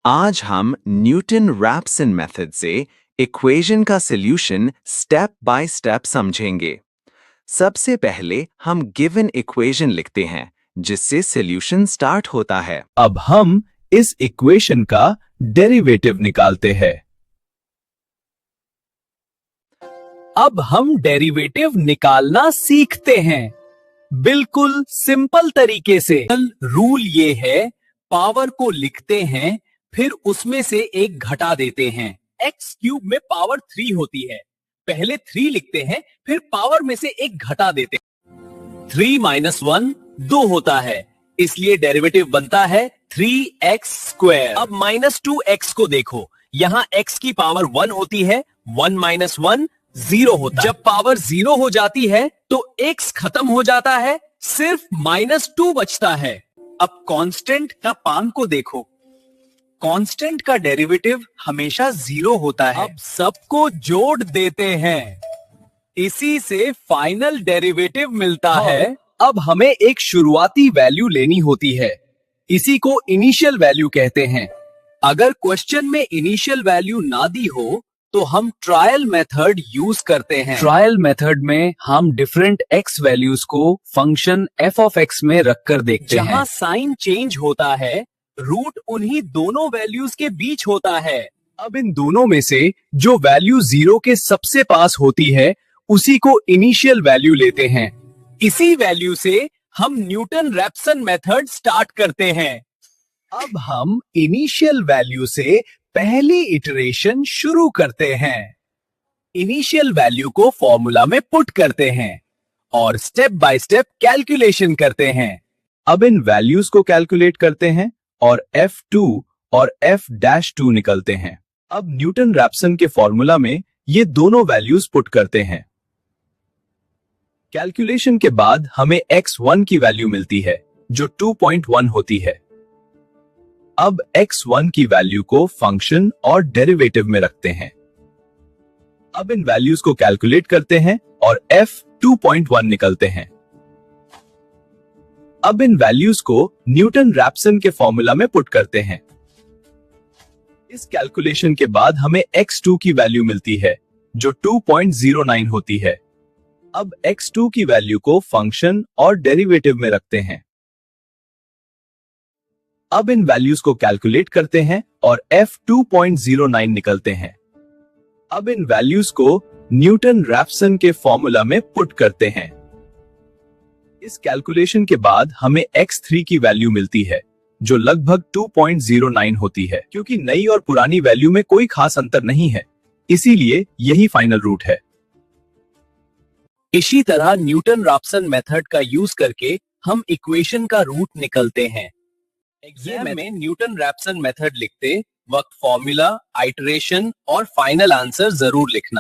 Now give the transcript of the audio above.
आज हम Newton Raphson method से इक्वेशन का सॉल्यूशन स्टेप बाय स्टेप समझेंगे। सबसे पहले हम गिवन इक्वेशन लिखते हैं जिससे सॉल्यूशन स्टार्ट होता है। अब हम इस इक्वेशन का डेरिवेटिव निकालते हैं। अब हम डेरिवेटिव निकालना सीखते हैं, बिल्कुल सिंपल तरीके से। रूल ये है, पावर को लिखते हैं, फिर उसमें से एक घटा देते हैं। एक्स क्यूब में पावर 3 होती है, पहले 3 लिखते हैं, फिर पावर में से एक घटा देते हैं। 3 - 1 2 होता है, इसलिए डेरिवेटिव बनता है 3x²। अब -2x को देखो, यहां x की पावर 1 होती है, 1 - 1 0 होता है। जब पावर 0 हो जाती है तो x खत्म हो जाता है, सिर्फ -2 बचता है। अब कांस्टेंट का पान को देखो, कांस्टेंट का डेरिवेटिव हमेशा 0 होता है। अब सबको जोड़ देते हैं, इसी से फाइनल डेरिवेटिव मिलता है। अब हमें एक शुरुआती वैल्यू लेनी होती है, इसी को इनिशियल वैल्यू कहते हैं। अगर क्वेश्चन में इनिशियल वैल्यू ना दी हो तो हम ट्रायल मेथड यूज करते हैं। ट्रायल मेथड में हम डिफरेंट x वैल्यूज को फंक्शन f ऑफ x में रखकर देखते हैं। जहां साइन चेंज होता है, रूट उन्हीं दोनों वैल्यूज के बीच होता है। अब इन दोनों में से जो वैल्यू 0 के सबसे पास होती है, उसी को इनिशियल वैल्यू लेते हैं। इसी वैल्यू से हम न्यूटन रैप्सन मेथड स्टार्ट करते हैं। अब हम इनिशियल वैल्यू से पहली इटरेशन शुरू करते हैं। इनिशियल वैल्यू को फॉर्मूला में पुट करते हैं और स्टेप बाय स्टेप कैलकुलेशन करते हैं। अब इन वैल्यूज को कैलकुलेट करते हैं और F2 और F-2 निकलते हैं। अब न्यूटन रैप्सन के फॉर्मूला में ये दोनों वैल्यूज पुट करते हैं। कैलकुलेशन के बाद हमें x1 की वैल्यू मिलती है जो 2.1 होती है। अब x1 की वैल्यू को फंक्शन और डेरिवेटिव में रखते हैं। अब इन वैल्यूज को कैलकुलेट करते हैं और f 2.1 निकलते हैं। अब इन वैल्यूज को न्यूटन रैप्सन के फॉर्मूला में पुट करते हैं। इस कैलकुलेशन के बाद हमें x2 की वैल्यू मिलती है जो 2.09 होती है। अब x2 की वैल्यू को फंक्शन और डेरिवेटिव में रखते हैं। अब इन वैल्यूज को कैलकुलेट करते हैं और f 2.09 निकलते हैं। अब इन वैल्यूज को न्यूटन रैप्सन के फॉर्मूला में पुट करते हैं। इस कैलकुलेशन के बाद हमें x3 की वैल्यू मिलती है जो लगभग 2.09 होती है। क्योंकि नई और पुरानी वैल्यू में कोई खास अंतर नहीं है, इसीलिए यही फाइनल रूट है। इसी तरह न्यूटन रैप्सन मेथड का यूज करके हम इक्वेशन का रूट निकलते हैं। एग्जाम में न्यूटन रैप्सन मेथड लिखते वक्त फॉर्मूला, आइटरेशन और फाइनल आंसर जरूर लिखना।